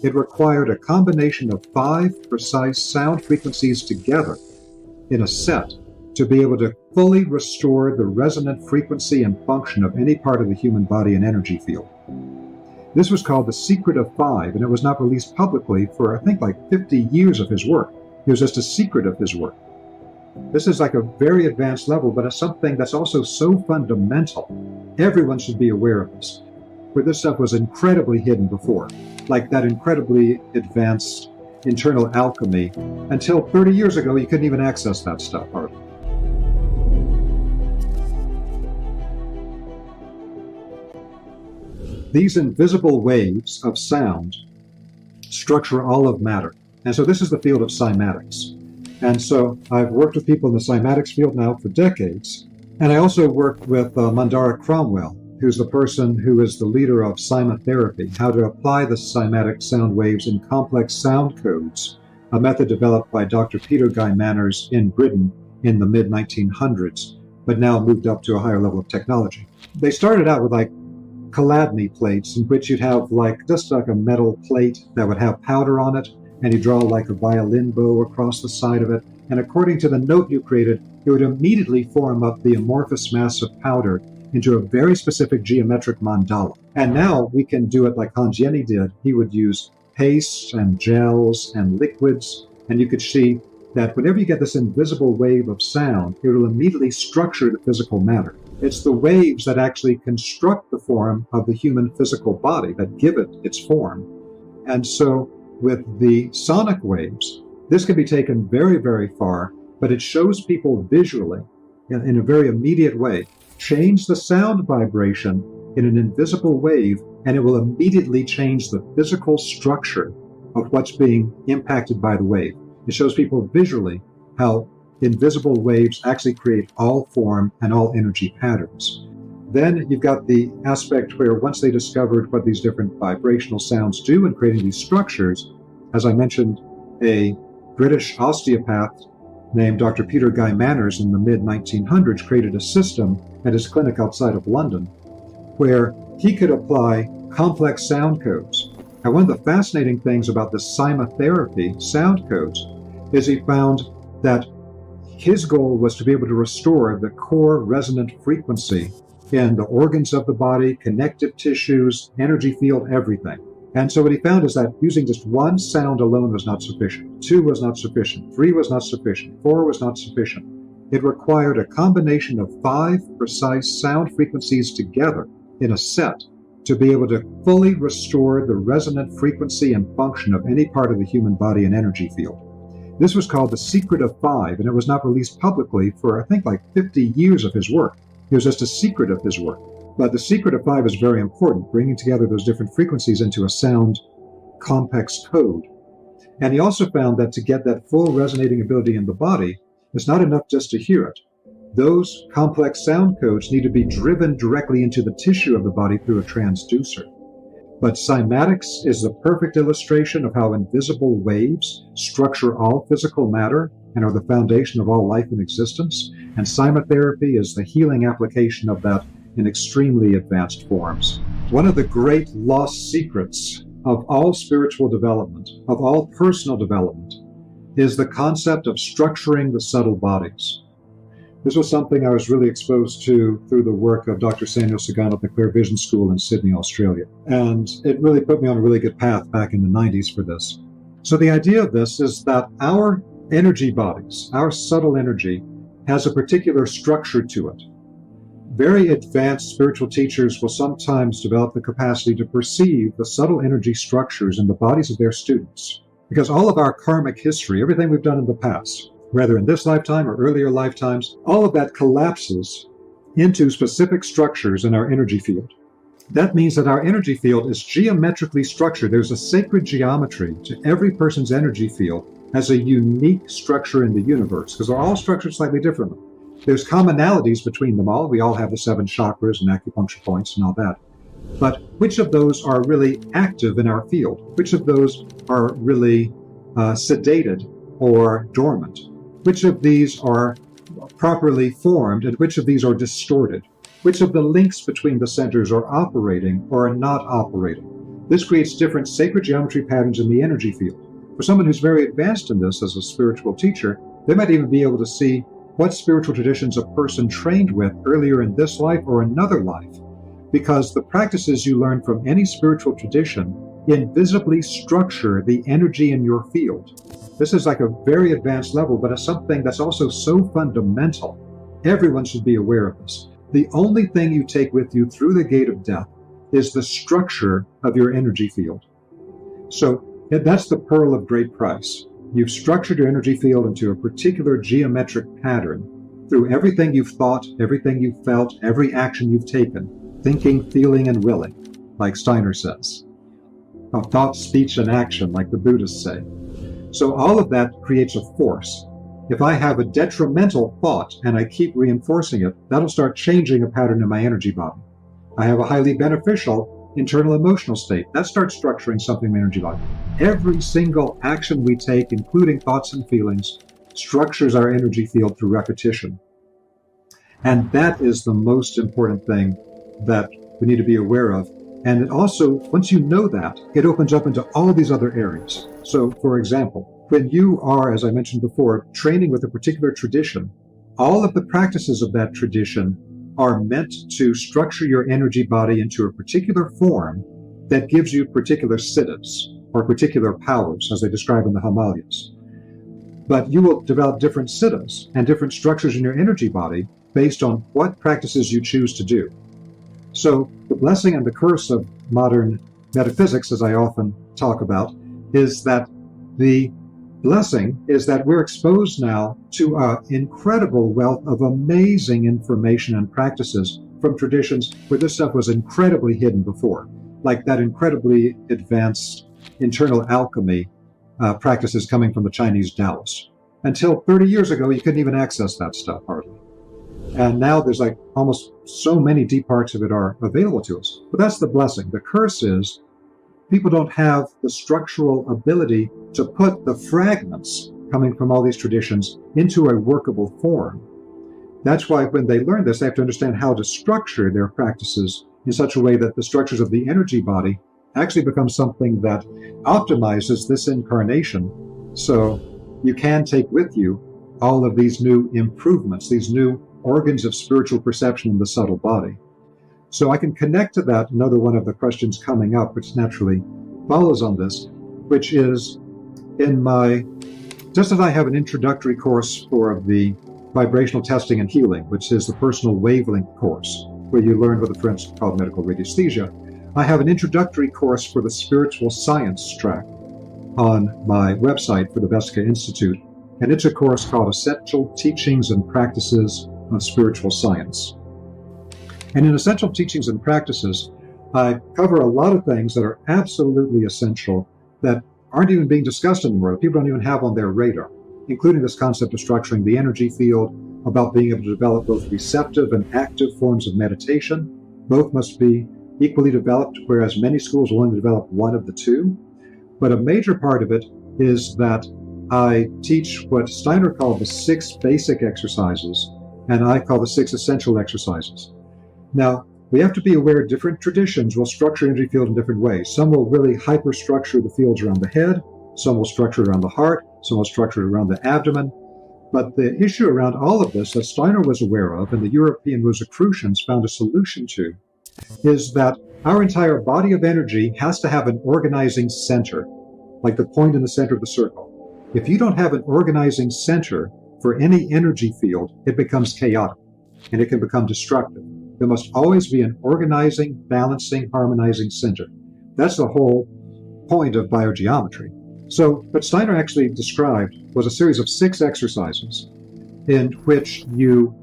It required a combination of 5 precise sound frequencies together in a set to be able to fully restore the resonant frequency and function of any part of the human body and energy field. This was called the Secret of 5, and it was not released publicly for, I think, like 50 years of his work. It was just a secret of his work. This is like a very advanced level, but it's something that's also so fundamental. Everyone should be aware of this. Where this stuff was incredibly hidden before, like that incredibly advanced internal alchemy. Until 30 years ago, you couldn't even access that stuff hardly. These invisible waves of sound structure all of matter. And so this is the field of cymatics. And so I've worked with people in the cymatics field now for decades. And I also worked with Mandara Cromwell, who's the person who is the leader of cymatherapy, how to apply the cymatic sound waves in complex sound codes, a method developed by Dr. Peter Guy Manners in Britain in the mid-1900s, but now moved up to a higher level of technology. They started out with like Chladni plates, in which you'd have like just like a metal plate that would have powder on it, and you draw like a violin bow across the side of it, and according to the note you created, it would immediately form up the amorphous mass of powder into a very specific geometric mandala. And now we can do it like Hans Jenny did. He would use pastes and gels and liquids, and you could see that whenever you get this invisible wave of sound, it will immediately structure the physical matter. It's the waves that actually construct the form of the human physical body, that give it its form. And so with the sonic waves, this can be taken very, very far, but it shows people visually, in a very immediate way, change the sound vibration in an invisible wave, and it will immediately change the physical structure of what's being impacted by the wave. It shows people visually how invisible waves actually create all form and all energy patterns. Then you've got the aspect where once they discovered what these different vibrational sounds do in creating these structures, as I mentioned, a British osteopath named Dr. Peter Guy Manners in the mid-1900s created a system at his clinic outside of London where he could apply complex sound codes. And one of the fascinating things about the cymatherapy sound codes is he found that his goal was to be able to restore the core resonant frequency in the organs of the body, connective tissues, energy field, everything. And so what he found is that using just one sound alone was not sufficient. 2 was not sufficient. 3 was not sufficient. 4 was not sufficient. It required a combination of 5 precise sound frequencies together in a set to be able to fully restore the resonant frequency and function of any part of the human body and energy field. This was called the Secret of 5, and it was not released publicly for, I think, like 50 years of his work. It was just a secret of his work. But the Secret of 5 is very important, bringing together those different frequencies into a sound complex code. And he also found that to get that full resonating ability in the body, it's not enough just to hear it. Those complex sound codes need to be driven directly into the tissue of the body through a transducer. But cymatics is the perfect illustration of how invisible waves structure all physical matter and are the foundation of all life and existence. And cymatherapy is the healing application of that in extremely advanced forms. One of the great lost secrets of all spiritual development, of all personal development, is the concept of structuring the subtle bodies. This was something I was really exposed to through the work of Dr. Samuel Sagan at the Clear Vision School in Sydney, Australia. And it really put me on a really good path back in the 90s for this. So the idea of this is that our energy bodies, our subtle energy, has a particular structure to it. Very advanced spiritual teachers will sometimes develop the capacity to perceive the subtle energy structures in the bodies of their students. Because all of our karmic history, everything we've done in the past, whether in this lifetime or earlier lifetimes, all of that collapses into specific structures in our energy field. That means that our energy field is geometrically structured. There's a sacred geometry to every person's energy field as a unique structure in the universe, because they're all structured slightly differently. There's commonalities between them all. We all have the 7 chakras and acupuncture points and all that. But which of those are really active in our field? Which of those are really sedated or dormant? Which of these are properly formed and which of these are distorted? Which of the links between the centers are operating or are not operating? This creates different sacred geometry patterns in the energy field. For someone who's very advanced in this as a spiritual teacher, they might even be able to see what spiritual traditions a person trained with earlier in this life or another life, because the practices you learn from any spiritual tradition invisibly structure the energy in your field. This is like a very advanced level, but it's something that's also so fundamental. Everyone should be aware of this. The only thing you take with you through the gate of death is the structure of your energy field. So that's the pearl of great price. You've structured your energy field into a particular geometric pattern through everything you've thought, everything you've felt, every action you've taken, thinking, feeling, and willing, like Steiner says. Of thought, speech, and action, like the Buddhists say. So all of that creates a force. If I have a detrimental thought and I keep reinforcing it, that'll start changing a pattern in my energy body. I have a highly beneficial internal emotional state. That starts structuring something in my energy body. Every single action we take, including thoughts and feelings, structures our energy field through repetition. And that is the most important thing that we need to be aware of. And it also, once you know that, it opens up into all these other areas. So, for example, when you are, as I mentioned before, training with a particular tradition, all of the practices of that tradition are meant to structure your energy body into a particular form that gives you particular siddhas, or particular powers, as they describe in the Himalayas. But you will develop different siddhas and different structures in your energy body based on what practices you choose to do. So the blessing and the curse of modern metaphysics, as I often talk about, is that the blessing is that we're exposed now to an incredible wealth of amazing information and practices from traditions where this stuff was incredibly hidden before, like that incredibly advanced internal alchemy practices coming from the Chinese Taoists. Until 30 years ago, you couldn't even access that stuff hardly. And now there's like almost so many deep parts of it are available to us. But that's the blessing. The curse is people don't have the structural ability to put the fragments coming from all these traditions into a workable form. That's why when they learn this, they have to understand how to structure their practices in such a way that the structures of the energy body actually become something that optimizes this incarnation. So you can take with you all of these new improvements, these new organs of spiritual perception in the subtle body. So I can connect to that another one of the questions coming up, which naturally follows on this, which is just as I have an introductory course for the vibrational testing and healing, which is the personal wavelength course, where you learn what the French call medical radiesthesia, I have an introductory course for the spiritual science track on my website for the Vesica Institute, and it's a course called Essential Teachings and Practices of Spiritual Science. And in Essential Teachings and Practices, I cover a lot of things that are absolutely essential that aren't even being discussed anymore, that people don't even have on their radar, including this concept of structuring the energy field, about being able to develop both receptive and active forms of meditation. Both must be equally developed, whereas many schools will only develop one of the two. But a major part of it is that I teach what Steiner called the 6 basic exercises, and I call the 6 essential exercises. Now, we have to be aware different traditions will structure energy field in different ways. Some will really hyperstructure the fields around the head, some will structure it around the heart, some will structure it around the abdomen. But the issue around all of this that Steiner was aware of and the European Rosicrucians found a solution to is that our entire body of energy has to have an organizing center, like the point in the center of the circle. If you don't have an organizing center for any energy field, it becomes chaotic and it can become destructive. There must always be an organizing, balancing, harmonizing center. That's the whole point of biogeometry. So what Steiner actually described was a series of 6 exercises in which you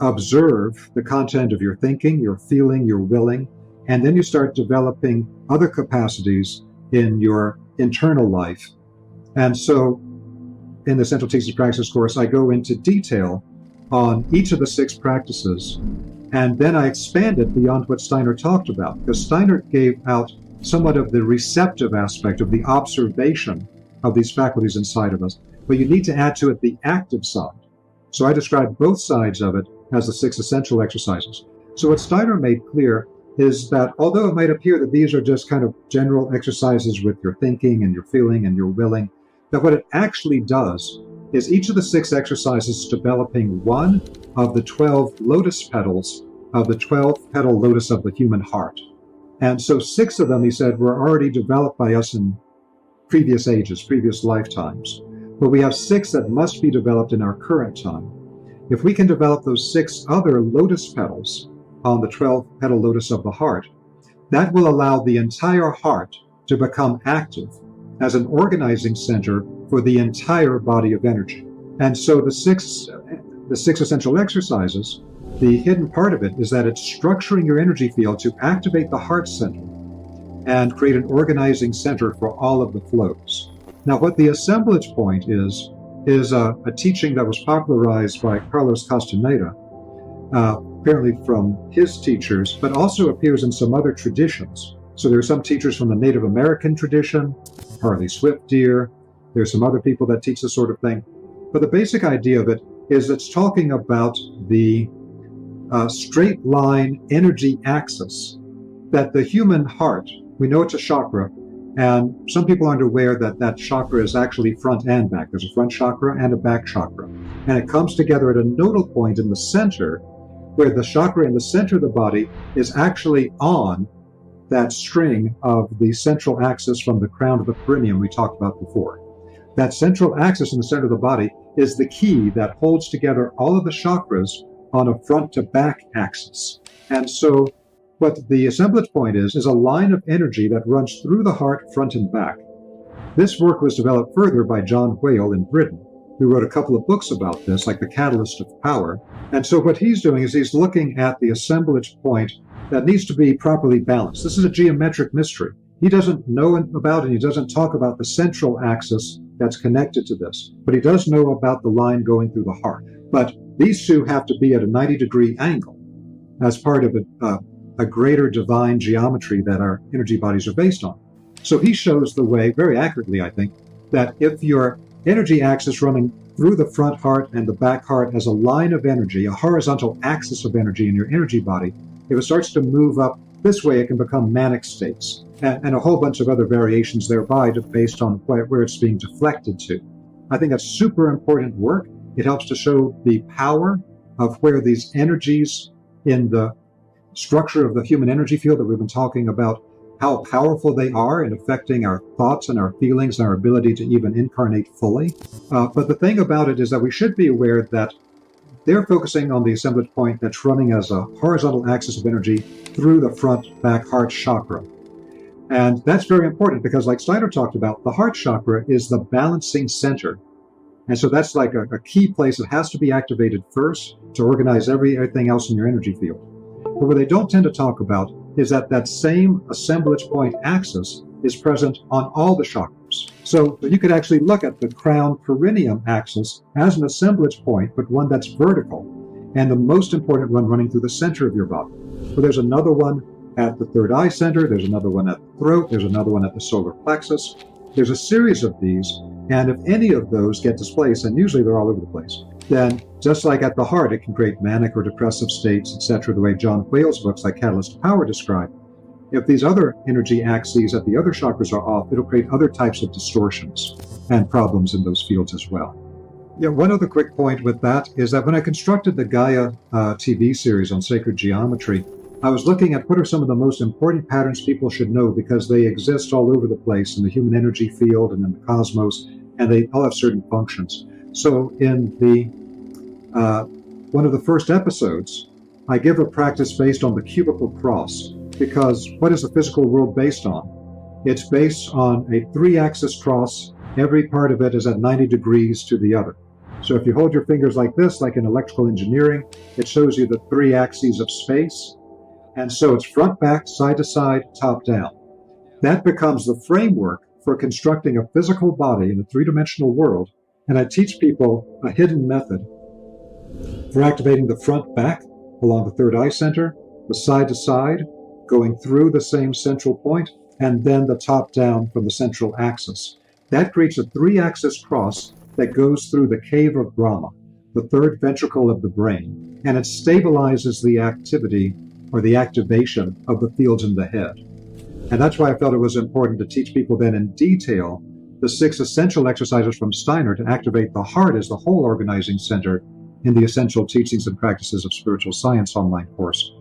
observe the content of your thinking, your feeling, your willing, and then you start developing other capacities in your internal life. And so in the Essential Teachings Practices course, I go into detail on each of the 6 practices, and then I expand it beyond what Steiner talked about, because Steiner gave out somewhat of the receptive aspect of the observation of these faculties inside of us, but you need to add to it the active side. So I describe both sides of it as the 6 essential exercises. So what Steiner made clear is that although it might appear that these are just kind of general exercises with your thinking and your feeling and your willing, that what it actually does is each of the 6 exercises is developing one of the 12 lotus petals of the 12-petal lotus of the human heart. And so 6 of them, he said, were already developed by us in previous ages, previous lifetimes. But we have 6 that must be developed in our current time. If we can develop those 6 other lotus petals on the 12-petal lotus of the heart, that will allow the entire heart to become active as an organizing center for the entire body of energy. And so the six essential exercises, the hidden part of it is that it's structuring your energy field to activate the heart center and create an organizing center for all of the flows. Now, what the assemblage point is a teaching that was popularized by Carlos Castaneda, apparently from his teachers, but also appears in some other traditions. So there are some teachers from the Native American tradition, Harley Swift Deer. There's some other people that teach this sort of thing. But the basic idea of it is it's talking about the straight line energy axis that the human heart, we know it's a chakra, and some people aren't aware that that chakra is actually front and back. There's a front chakra and a back chakra. And it comes together at a nodal point in the center, where the chakra in the center of the body is actually on that string of the central axis from the crown of the perineum we talked about before. That central axis in the center of the body is the key that holds together all of the chakras on a front to back axis. And so what the assemblage point is a line of energy that runs through the heart, front and back. This work was developed further by John Whale in Britain, who wrote a couple of books about this, like The Catalyst of Power. And so what he's doing is he's looking at the assemblage point that needs to be properly balanced. This is a geometric mystery. He doesn't know about it. He doesn't talk about the central axis that's connected to this, but he does know about the line going through the heart. But these two have to be at a 90-degree angle as part of a greater divine geometry that our energy bodies are based on. So he shows the way, very accurately, I think, that if your energy axis running through the front heart and the back heart as a line of energy, a horizontal axis of energy in your energy body, if it starts to move up this way, it can become manic states and a whole bunch of other variations thereby based on where it's being deflected to. I think that's super important work. It helps to show the power of where these energies in the structure of the human energy field that we've been talking about, how powerful they are in affecting our thoughts and our feelings and our ability to even incarnate fully. But the thing about it is that we should be aware that they're focusing on the assemblage point that's running as a horizontal axis of energy through the front back heart chakra. And that's very important because, like Steiner talked about, the heart chakra is the balancing center. And so that's like a key place that has to be activated first to organize everything else in your energy field. But what they don't tend to talk about is that that same assemblage point axis is present on all the chakras. So you could actually look at the crown perineum axis as an assemblage point, but one that's vertical, and the most important one running through the center of your body. So there's another one at the third eye center, there's another one at the throat, there's another one at the solar plexus. There's a series of these, and if any of those get displaced, and usually they're all over the place, then just like at the heart, it can create manic or depressive states, etc., the way John Whale's books like Catalyst of Power describe. If these other energy axes at the other chakras are off, it'll create other types of distortions and problems in those fields as well. Yeah, one other quick point with that is that when I constructed the Gaia TV series on sacred geometry, I was looking at what are some of the most important patterns people should know because they exist all over the place in the human energy field and in the cosmos, and they all have certain functions. So in the one of the first episodes, I give a practice based on the cubical cross, because what is the physical world based on? It's based on a 3-axis cross. Every part of it is at 90 degrees to the other. So if you hold your fingers like this, like in electrical engineering, it shows you the 3 axes of space. And so it's front, back, side to side, top down. That becomes the framework for constructing a physical body in a 3-dimensional world. And I teach people a hidden method for activating the front back along the third eye center, the side to side, going through the same central point, and then the top down from the central axis. That creates a 3-axis cross that goes through the cave of Brahma, the third ventricle of the brain, and it stabilizes the activity or the activation of the fields in the head. And that's why I felt it was important to teach people then in detail the 6 essential exercises from Steiner to activate the heart as the whole organizing center in the Essential Teachings and Practices of Spiritual Science online course.